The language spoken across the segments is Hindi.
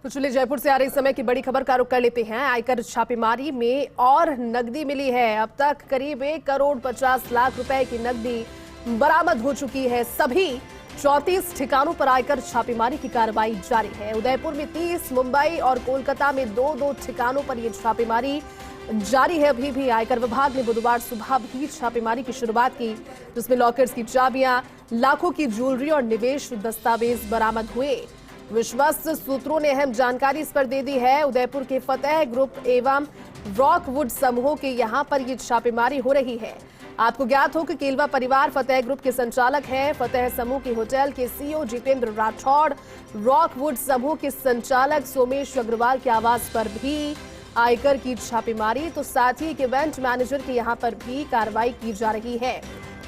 तो चलिए जयपुर से आ रही समय की बड़ी खबर का रुख कर लेते हैं। आयकर छापेमारी में और नकदी मिली है। अब तक करीब 1,50,00,000 रुपए की नकदी बरामद हो चुकी है। सभी 34 ठिकानों पर आयकर छापेमारी की कार्रवाई जारी है। उदयपुर में 30, मुंबई और कोलकाता में 2-2 ठिकानों पर यह छापेमारी जारी है। अभी भी आयकर विभाग ने बुधवार सुबह भी छापेमारी की शुरुआत की, जिसमें लॉकर्स की चाबियां, लाखों की ज्वेलरी और निवेश दस्तावेज बरामद हुए। विश्वस्त सूत्रों ने अहम जानकारी इस पर दे दी है। उदयपुर के फतेह ग्रुप एवं रॉकवुड समूहों के यहां पर ये छापेमारी हो रही है। आपको ज्ञात हो कि केलवा परिवार फतेह ग्रुप के संचालक हैं। फतेह समूह के होटल के सीईओ जितेंद्र राठौड़, रॉकवुड समूह के संचालक सोमेश अग्रवाल के आवास पर भी आयकर की छापेमारी, तो साथ ही एक इवेंट मैनेजर के यहां पर भी कार्रवाई की जा रही है।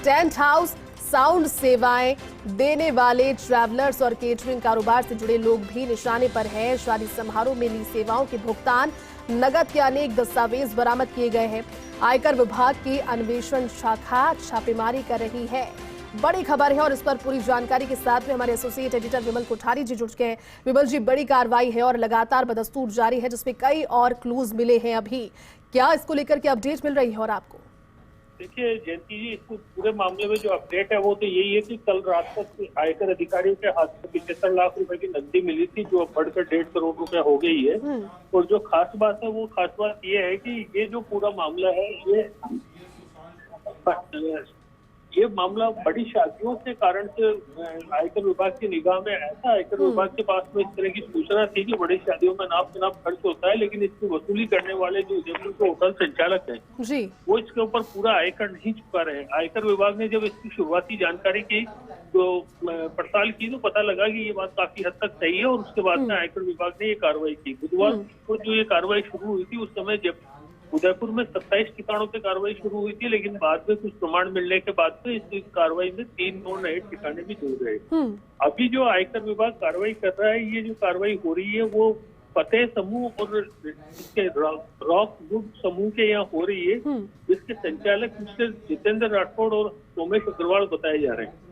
टेंट हाउस, साउंड सेवाएं देने वाले ट्रैवलर्स और केटरिंग कारोबार से जुड़े लोग भी निशाने पर हैं। शादी समारोह में ली सेवाओं के भुगतान, नगद के अनेक दस्तावेज बरामद किए गए हैं। आयकर विभाग की अन्वेषण शाखा छापेमारी कर रही है। बड़ी खबर है और इस पर पूरी जानकारी के साथ में हमारे एसोसिएट एडिटर विमल कोठारी जी जुड़ गए हैं। विमल जी, बड़ी कार्रवाई है और लगातार बदस्तूर जारी है, जिसमें कई और क्लूज मिले हैं। अभी क्या इसको लेकर के अपडेट मिल रही है और आपको? देखिए जयंती जी, इस पूरे मामले में जो अपडेट है वो तो यही है कि कल रात तक आयकर अधिकारियों के हाथ में 75 लाख रुपए की नकदी मिली थी, जो बढ़कर 1.5 करोड़ रुपए हो गई है। और जो खास बात है वो खास बात ये है कि ये जो पूरा मामला है ये मामला बड़ी शादियों के कारण से आयकर विभाग की निगाह में ऐसा, आयकर विभाग के पास में इस तरह की सूचना थी कि बड़ी शादियों में नाप शनाप खर्च होता है, लेकिन इसकी वसूली करने वाले जो उदयपुर के होटल संचालक हैं जी, वो इसके ऊपर पूरा आयकर नहीं चुका रहे। आयकर विभाग ने जब इसकी शुरुआती जानकारी की तो पड़ताल की तो पता लगा कि ये बात काफी हद तक सही है, और उसके बाद में आयकर विभाग ने ये कार्रवाई की। बुधवार को जो ये कार्रवाई शुरू हुई थी, उस समय जब उदयपुर में 27 ठिकानों पे कार्रवाई शुरू हुई थी, लेकिन बाद में कुछ प्रमाण मिलने के बाद में इस कार्रवाई में 3 और नए ठिकाने भी जुड़ गए। अभी जो आयकर विभाग कार्रवाई कर रहा है, ये जो कार्रवाई हो रही है वो फतेह समूह और इसके रॉकवुड समूह के यहाँ हो रही है, जिसके संचालक मिस्टर जितेंद्र राठौड़ और सोमेश अग्रवाल बताए जा रहे हैं।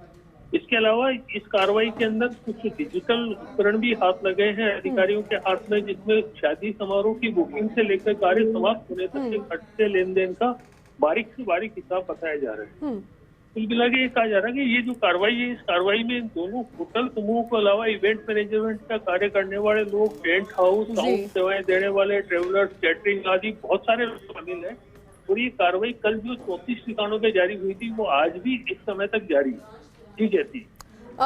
इसके अलावा इस कार्रवाई के अंदर कुछ डिजिटल उपकरण भी हाथ लगे हैं अधिकारियों के हाथ में, जिसमें शादी समारोह की बुकिंग से लेकर कार्य समाप्त होने तक के खर्च से लेन देन का बारीक से बारीक हिसाब बताया जा रहा है। कुल मिला के ये कहा जा रहा है कि ये जो कार्रवाई है, इस कार्रवाई में दोनों होटल समूह के अलावा इवेंट मैनेजमेंट का कार्य करने वाले लोग, टेंट हाउस, साउंड सेवाएं देने वाले, ट्रेवलर्स, कैटरिंग आदि बहुत सारे लोग शामिल है। और ये कार्रवाई कल जो 34 ठिकानों पे जारी हुई थी वो आज भी इस समय तक जारी है। जी जैसी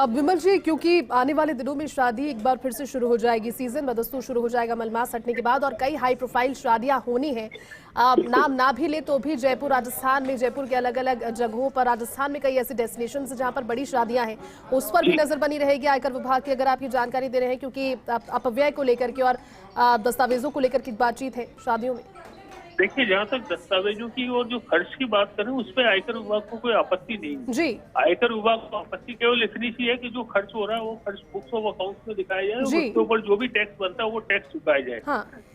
विमल जी, क्योंकि आने वाले दिनों में शादी एक बार फिर से शुरू हो जाएगी, सीजन बदस्तूर शुरू हो जाएगा मलमास हटने के बाद, और कई हाई प्रोफाइल शादियां होनी है। नाम ना भी ले तो भी जयपुर, राजस्थान में, जयपुर के अलग अलग जगहों पर, राजस्थान में कई ऐसे डेस्टिनेशन जहां पर बड़ी शादियां हैं, उस पर भी नजर बनी रहेगी आयकर विभाग की, अगर आपकी जानकारी दे रहे हैं, क्योंकि अपव्यय को लेकर के और दस्तावेजों को लेकर की बातचीत है शादियों में। देखिए, जहाँ तक दस्तावेजों की और जो खर्च की बात करें, उस पर आयकर विभाग को कोई आपत्ति नहीं है जी। आयकर विभाग को आपत्ति केवल इतनी सी है कि जो खर्च हो रहा है वो खर्च बुक्स ऑफ अकाउंट्स में दिखाया जाए, उसके ऊपर जो भी टैक्स बनता है वो टैक्स चुकाया जाए।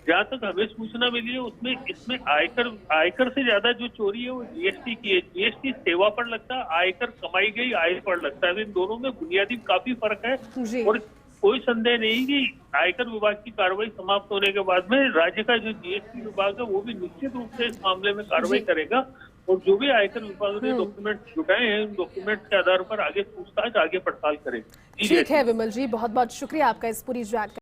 जहाँ तक हमें सूचना मिली है उसमें इसमें आयकर से ज्यादा जो चोरी है वो जीएसटी की है। जीएसटी सेवा पर लगता है, आयकर कमाई गई आय पर लगता है। इन दोनों में बुनियादी काफी फर्क है, और कोई संदेह नहीं कि आयकर विभाग की कार्रवाई समाप्त होने के बाद में राज्य का जो जीएसटी विभाग है वो भी निश्चित रूप से इस मामले में कार्रवाई करेगा, और जो भी आयकर विभाग ने डॉक्यूमेंट जुटाए हैं उन डॉक्यूमेंट के आधार पर आगे पूछताछ, आगे पड़ताल करेंगे। ठीक है विमल जी, बहुत बहुत शुक्रिया आपका इस पूरी जानकारी।